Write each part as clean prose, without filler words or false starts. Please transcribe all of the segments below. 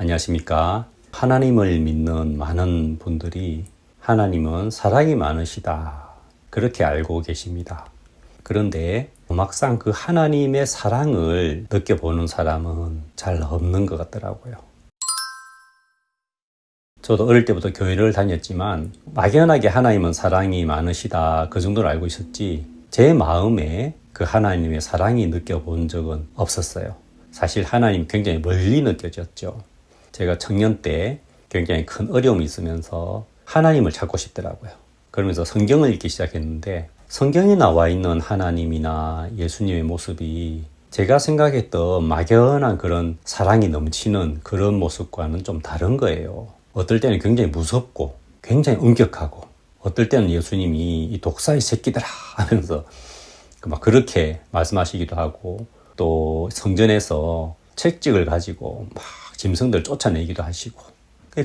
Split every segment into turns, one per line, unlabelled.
안녕하십니까. 하나님을 믿는 많은 분들이 하나님은 사랑이 많으시다, 그렇게 알고 계십니다. 그런데 막상 그 하나님의 사랑을 느껴보는 사람은 잘 없는 것 같더라고요. 저도 어릴 때부터 교회를 다녔지만 막연하게 하나님은 사랑이 많으시다, 그 정도를 알고 있었지 제 마음에 그 하나님의 사랑이 느껴본 적은 없었어요. 사실 하나님 굉장히 멀리 느껴졌죠. 제가 청년 때 굉장히 큰 어려움이 있으면서 하나님을 찾고 싶더라고요. 그러면서 성경을 읽기 시작했는데 성경에 나와 있는 하나님이나 예수님의 모습이 제가 생각했던 막연한 그런 사랑이 넘치는 그런 모습과는 좀 다른 거예요. 어떨 때는 굉장히 무섭고 굉장히 엄격하고, 어떨 때는 예수님이 이 독사의 새끼들아 하면서 막 그렇게 말씀하시기도 하고, 또 성전에서 책찍을 가지고 막 짐승들 쫓아내기도 하시고,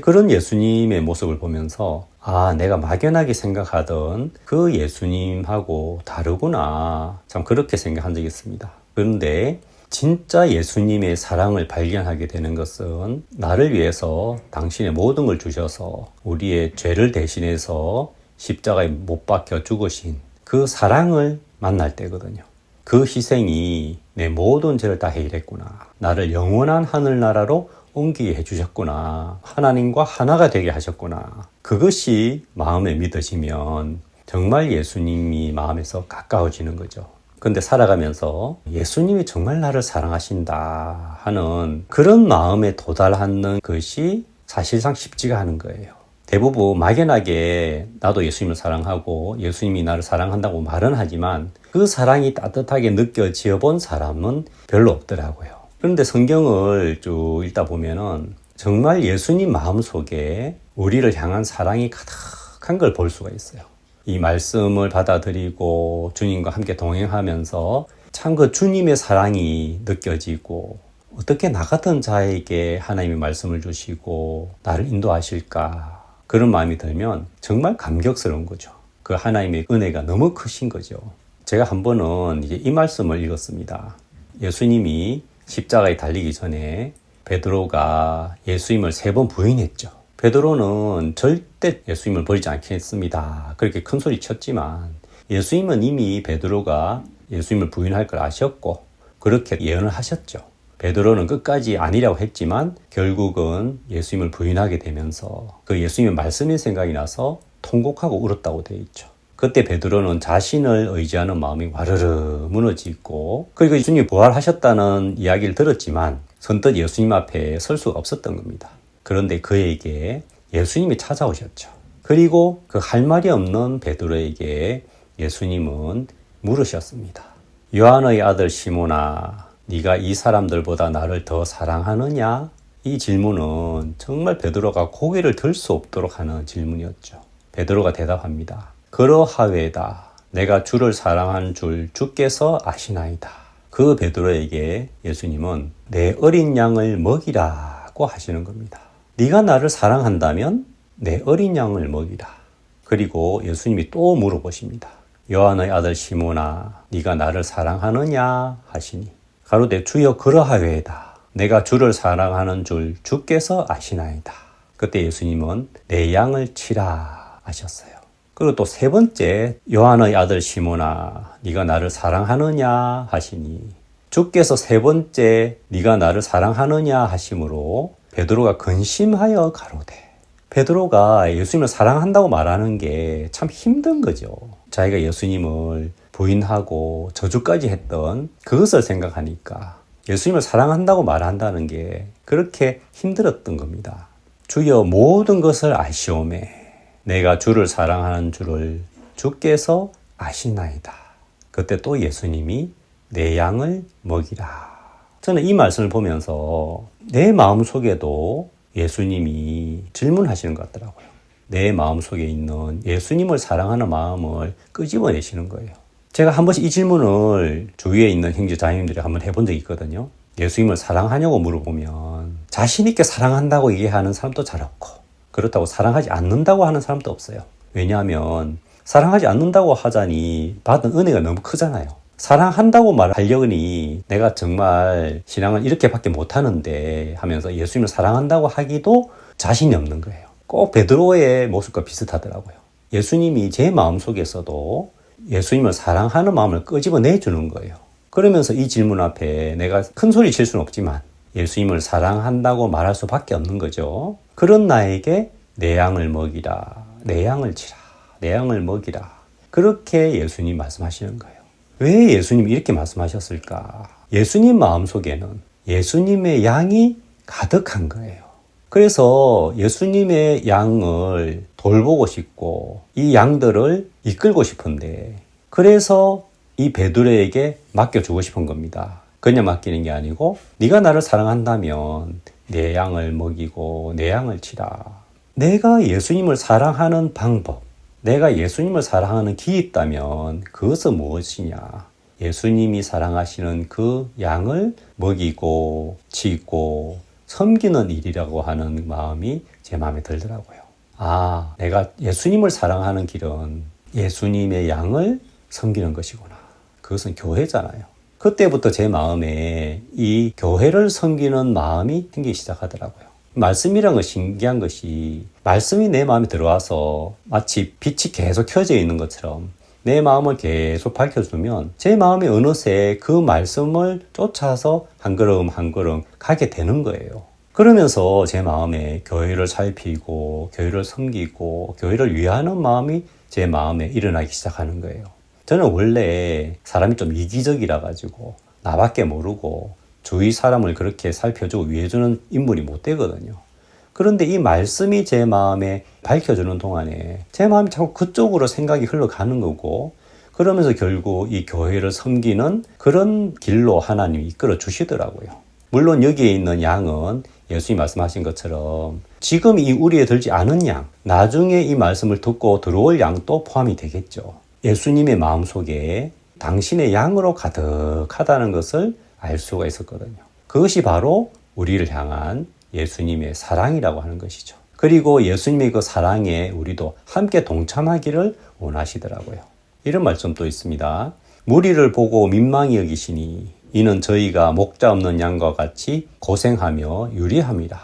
그런 예수님의 모습을 보면서 내가 막연하게 생각하던 그 예수님하고 다르구나, 참 그렇게 생각한 적이 있습니다. 그런데 진짜 예수님의 사랑을 발견하게 되는 것은 나를 위해서 당신의 모든 걸 주셔서 우리의 죄를 대신해서 십자가에 못 박혀 죽으신 그 사랑을 만날 때거든요. 그 희생이 내 모든 죄를 다 해결했구나, 나를 영원한 하늘나라로 옮기게 해주셨구나, 하나님과 하나가 되게 하셨구나, 그것이 마음에 믿어지면 정말 예수님이 마음에서 가까워지는 거죠. 근데 살아가면서 예수님이 정말 나를 사랑하신다 하는 그런 마음에 도달하는 것이 사실상 쉽지가 않은 거예요. 대부분 막연하게 나도 예수님을 사랑하고 예수님이 나를 사랑한다고 말은 하지만 그 사랑이 따뜻하게 느껴져 본 사람은 별로 없더라고요. 그런데 성경을 쭉 읽다 보면은 정말 예수님 마음속에 우리를 향한 사랑이 가득한 걸 볼 수가 있어요. 이 말씀을 받아들이고 주님과 함께 동행하면서 참 그 주님의 사랑이 느껴지고, 어떻게 나 같은 자에게 하나님의 말씀을 주시고 나를 인도하실까, 그런 마음이 들면 정말 감격스러운 거죠. 그 하나님의 은혜가 너무 크신 거죠. 제가 한 번은 이제 이 말씀을 읽었습니다. 예수님이 십자가에 달리기 전에 베드로가 예수님을 3번 부인했죠. 베드로는 절대 예수님을 버리지 않겠습니다, 그렇게 큰 소리 쳤지만 예수님은 이미 베드로가 예수님을 부인할 걸 아셨고 그렇게 예언을 하셨죠. 베드로는 끝까지 아니라고 했지만 결국은 예수님을 부인하게 되면서 그 예수님의 말씀이 생각이 나서 통곡하고 울었다고 되어 있죠. 그때 베드로는 자신을 의지하는 마음이 와르르 무너지고, 그리고 예수님이 부활하셨다는 이야기를 들었지만 선뜻 예수님 앞에 설 수가 없었던 겁니다. 그런데 그에게 예수님이 찾아오셨죠. 그리고 그 할 말이 없는 베드로에게 예수님은 물으셨습니다. 요한의 아들 시몬아, 네가 이 사람들보다 나를 더 사랑하느냐? 이 질문은 정말 베드로가 고개를 들 수 없도록 하는 질문이었죠. 베드로가 대답합니다. 그러하외다. 내가 주를 사랑하는 줄 주께서 아시나이다. 그 베드로에게 예수님은 내 어린 양을 먹이라고 하시는 겁니다. 네가 나를 사랑한다면 내 어린 양을 먹이라. 그리고 예수님이 또 물어보십니다. 요한의 아들 시몬아, 네가 나를 사랑하느냐 하시니 가로되 주여 그러하외다. 내가 주를 사랑하는 줄 주께서 아시나이다. 그때 예수님은 내 양을 치라 하셨어요. 그리고 또 3번째, 요한의 아들 시몬아, 네가 나를 사랑하느냐 하시니 주께서 3번째 네가 나를 사랑하느냐 하심으로 베드로가 근심하여 가로되, 베드로가 예수님을 사랑한다고 말하는 게 참 힘든 거죠. 자기가 예수님을 부인하고 저주까지 했던 그것을 생각하니까 예수님을 사랑한다고 말한다는 게 그렇게 힘들었던 겁니다. 주여 모든 것을 아시오매 내가 주를 사랑하는 줄을 주께서 아시나이다. 그때 또 예수님이 내 양을 먹이라. 저는 이 말씀을 보면서 내 마음속에도 예수님이 질문하시는 것 같더라고요. 내 마음속에 있는 예수님을 사랑하는 마음을 끄집어내시는 거예요. 제가 한 번씩 이 질문을 주위에 있는 형제 자매님들이 한번 해본 적이 있거든요. 예수님을 사랑하냐고 물어보면 자신 있게 사랑한다고 얘기하는 사람도 잘 없고, 그렇다고 사랑하지 않는다고 하는 사람도 없어요. 왜냐하면 사랑하지 않는다고 하자니 받은 은혜가 너무 크잖아요. 사랑한다고 말하려니 내가 정말 신앙을 이렇게밖에 못하는데 하면서 예수님을 사랑한다고 하기도 자신이 없는 거예요. 꼭 베드로의 모습과 비슷하더라고요. 예수님이 제 마음속에서도 예수님을 사랑하는 마음을 끄집어내주는 거예요. 그러면서 이 질문 앞에 내가 큰 소리 칠 수는 없지만 예수님을 사랑한다고 말할 수밖에 없는 거죠. 그런 나에게 내 양을 먹이라, 내 양을 치라, 내 양을 먹이라. 그렇게 예수님 말씀하시는 거예요. 왜 예수님이 이렇게 말씀하셨을까? 예수님 마음속에는 예수님의 양이 가득한 거예요. 그래서 예수님의 양을 돌보고 싶고 이 양들을 이끌고 싶은데 그래서 이 베드로에게 맡겨주고 싶은 겁니다. 그냥 맡기는 게 아니고 네가 나를 사랑한다면 내 양을 먹이고 내 양을 치라. 내가 예수님을 사랑하는 방법, 내가 예수님을 사랑하는 길이 있다면 그것은 무엇이냐? 예수님이 사랑하시는 그 양을 먹이고 치고 섬기는 일이라고 하는 마음이 제 마음에 들더라고요. 아, 내가 예수님을 사랑하는 길은 예수님의 양을 섬기는 것이구나. 그것은 교회잖아요. 그때부터 제 마음에 이 교회를 섬기는 마음이 생기기 시작하더라고요. 말씀이란 건 신기한 것이 말씀이 내 마음에 들어와서 마치 빛이 계속 켜져 있는 것처럼 내 마음을 계속 밝혀주면 제 마음이 어느새 그 말씀을 쫓아서 한 걸음 한 걸음 가게 되는 거예요. 그러면서 제 마음에 교회를 살피고 교회를 섬기고 교회를 위하는 마음이 제 마음에 일어나기 시작하는 거예요. 저는 원래 사람이 좀 이기적이라 가지고 나밖에 모르고 주위 사람을 그렇게 살펴주고 위해주는 인물이 못 되거든요. 그런데 이 말씀이 제 마음에 밝혀주는 동안에 제 마음이 자꾸 그쪽으로 생각이 흘러가는 거고 그러면서 결국 이 교회를 섬기는 그런 길로 하나님이 이끌어 주시더라고요. 물론 여기에 있는 양은 예수님이 말씀하신 것처럼 지금 이 우리에 들지 않은 양, 나중에 이 말씀을 듣고 들어올 양도 포함이 되겠죠. 예수님의 마음속에 당신의 양으로 가득하다는 것을 알 수가 있었거든요. 그것이 바로 우리를 향한 예수님의 사랑이라고 하는 것이죠. 그리고 예수님의 그 사랑에 우리도 함께 동참하기를 원하시더라고요. 이런 말씀도 있습니다. 무리를 보고 민망히 여기시니 이는 저희가 목자 없는 양과 같이 고생하며 유리함이라.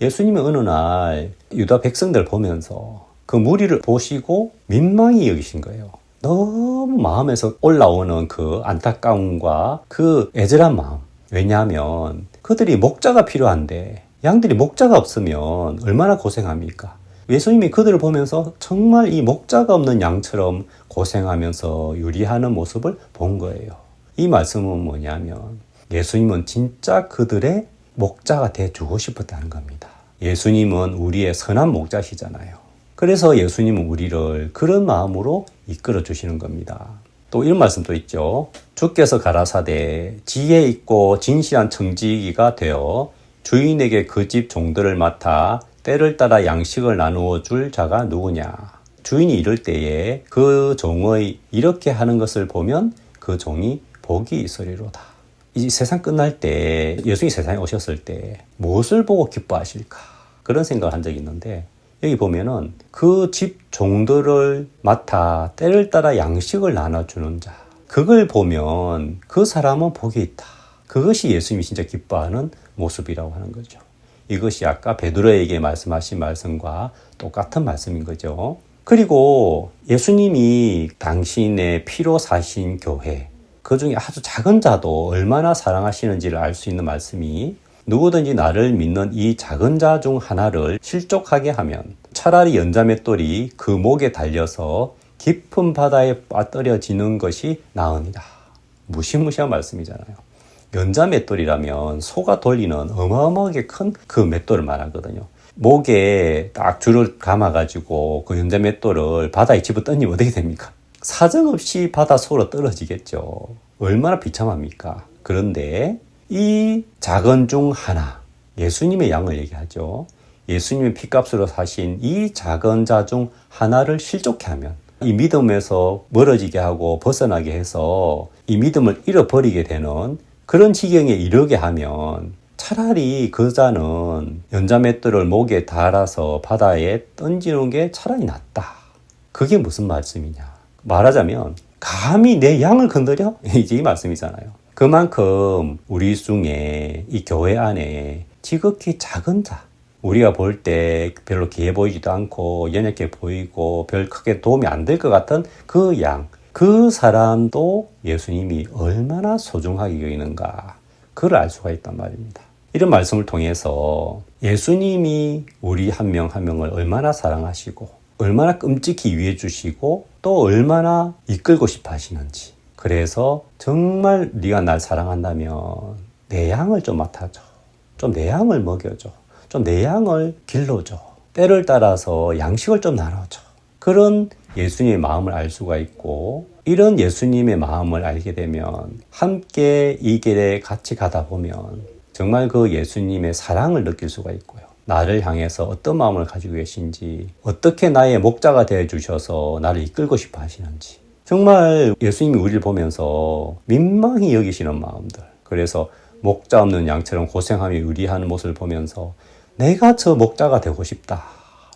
예수님이 어느 날 유다 백성들 보면서 그 무리를 보시고 민망히 여기신 거예요. 너무 마음에서 올라오는 그 안타까움과 그 애절한 마음. 왜냐하면 그들이 목자가 필요한데 양들이 목자가 없으면 얼마나 고생합니까? 예수님이 그들을 보면서 정말 이 목자가 없는 양처럼 고생하면서 유리하는 모습을 본 거예요. 이 말씀은 뭐냐면 예수님은 진짜 그들의 목자가 돼주고 싶었다는 겁니다. 예수님은 우리의 선한 목자시잖아요. 그래서 예수님은 우리를 그런 마음으로 이끌어 주시는 겁니다. 또 이런 말씀도 있죠. 주께서 가라사대 지혜 있고 진실한 청지기가 되어 주인에게 그 집 종들을 맡아 때를 따라 양식을 나누어 줄 자가 누구냐. 주인이 이럴 때에 그 종의 이렇게 하는 것을 보면 그 종이 복이 있으리로다. 이 세상 끝날 때 예수님이 세상에 오셨을 때 무엇을 보고 기뻐하실까? 그런 생각을 한 적이 있는데 여기 보면은 그 집 종들을 맡아 때를 따라 양식을 나눠주는 자. 그걸 보면 그 사람은 복이 있다. 그것이 예수님이 진짜 기뻐하는 모습이라고 하는 거죠. 이것이 아까 베드로에게 말씀하신 말씀과 똑같은 말씀인 거죠. 그리고 예수님이 당신의 피로 사신 교회, 그 중에 아주 작은 자도 얼마나 사랑하시는지를 알 수 있는 말씀이 누구든지 나를 믿는 이 작은 자 중 하나를 실족하게 하면 차라리 연자맷돌이 그 목에 달려서 깊은 바다에 빠뜨려지는 것이 나으니라. 무시무시한 말씀이잖아요. 연자맷돌이라면 소가 돌리는 어마어마하게 큰 그 맷돌을 말하거든요. 목에 딱 줄을 감아가지고 그 연자맷돌을 바다에 집어 던지면 어떻게 됩니까? 사정없이 바다 속으로 떨어지겠죠. 얼마나 비참합니까? 그런데 이 작은 중 하나, 예수님의 양을 얘기하죠. 예수님의 피값으로 사신 이 작은 자 중 하나를 실족해 하면 이 믿음에서 멀어지게 하고 벗어나게 해서 이 믿음을 잃어버리게 되는 그런 지경에 이르게 하면 차라리 그 자는 연자맷돌을 목에 달아서 바다에 던지는 게 차라리 낫다. 그게 무슨 말씀이냐. 말하자면 감히 내 양을 건드려? 이제 이 말씀이잖아요. 그만큼 우리 중에 이 교회 안에 지극히 작은 자, 우리가 볼 때 별로 귀해 보이지도 않고 연약해 보이고 별 크게 도움이 안 될 것 같은 그 양, 그 사람도 예수님이 얼마나 소중하게 여기는가, 그걸 알 수가 있단 말입니다. 이런 말씀을 통해서 예수님이 우리 한 명 한 명을 얼마나 사랑하시고 얼마나 끔찍히 위해 주시고 또 얼마나 이끌고 싶어 하시는지, 그래서 정말 네가 날 사랑한다면 내 양을 좀 맡아줘, 좀 내 양을 먹여줘, 좀 내 양을 길러줘, 때를 따라서 양식을 좀 나눠줘, 그런 예수님의 마음을 알 수가 있고, 이런 예수님의 마음을 알게 되면 함께 이 길에 같이 가다 보면 정말 그 예수님의 사랑을 느낄 수가 있고요. 나를 향해서 어떤 마음을 가지고 계신지, 어떻게 나의 목자가 되어 주셔서 나를 이끌고 싶어 하시는지, 정말 예수님이 우리를 보면서 민망히 여기시는 마음들, 그래서 목자 없는 양처럼 고생하며 의리하는 모습을 보면서 내가 저 목자가 되고 싶다,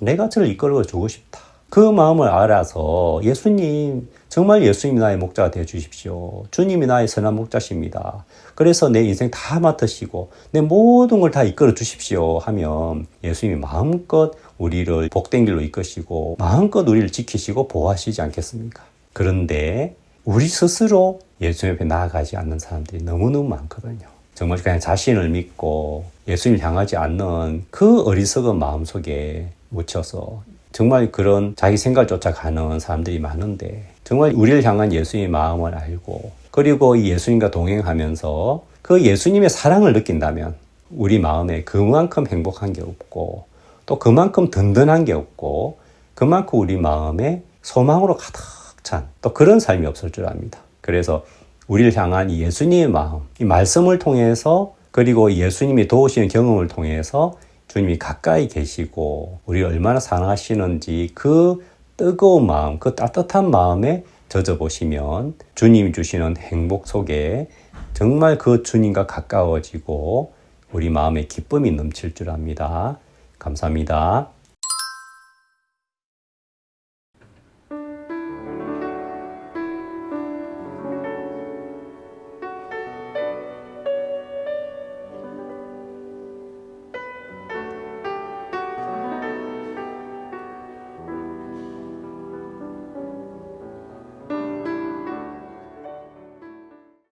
내가 저를 이끌어 주고 싶다, 그 마음을 알아서 예수님, 정말 예수님이 나의 목자가 되어 주십시오, 주님이 나의 선한 목자십니다, 그래서 내 인생 다 맡으시고 내 모든 걸 다 이끌어 주십시오 하면 예수님이 마음껏 우리를 복된 길로 이끄시고 마음껏 우리를 지키시고 보호하시지 않겠습니까? 그런데 우리 스스로 예수님 앞에 나아가지 않는 사람들이 너무너무 많거든요. 정말 그냥 자신을 믿고 예수님을 향하지 않는 그 어리석은 마음속에 묻혀서 정말 그런 자기 생각을 쫓아가는 사람들이 많은데, 정말 우리를 향한 예수님의 마음을 알고 그리고 이 예수님과 동행하면서 그 예수님의 사랑을 느낀다면 우리 마음에 그만큼 행복한 게 없고 또 그만큼 든든한 게 없고 그만큼 우리 마음에 소망으로 가득 찬 또 그런 삶이 없을 줄 압니다. 그래서 우리를 향한 이 예수님의 마음, 이 말씀을 통해서 그리고 예수님이 도우시는 경험을 통해서 주님이 가까이 계시고 우리를 얼마나 사랑하시는지 그 뜨거운 마음, 그 따뜻한 마음에 젖어보시면 주님이 주시는 행복 속에 정말 그 주님과 가까워지고 우리 마음에 기쁨이 넘칠 줄 압니다. 감사합니다.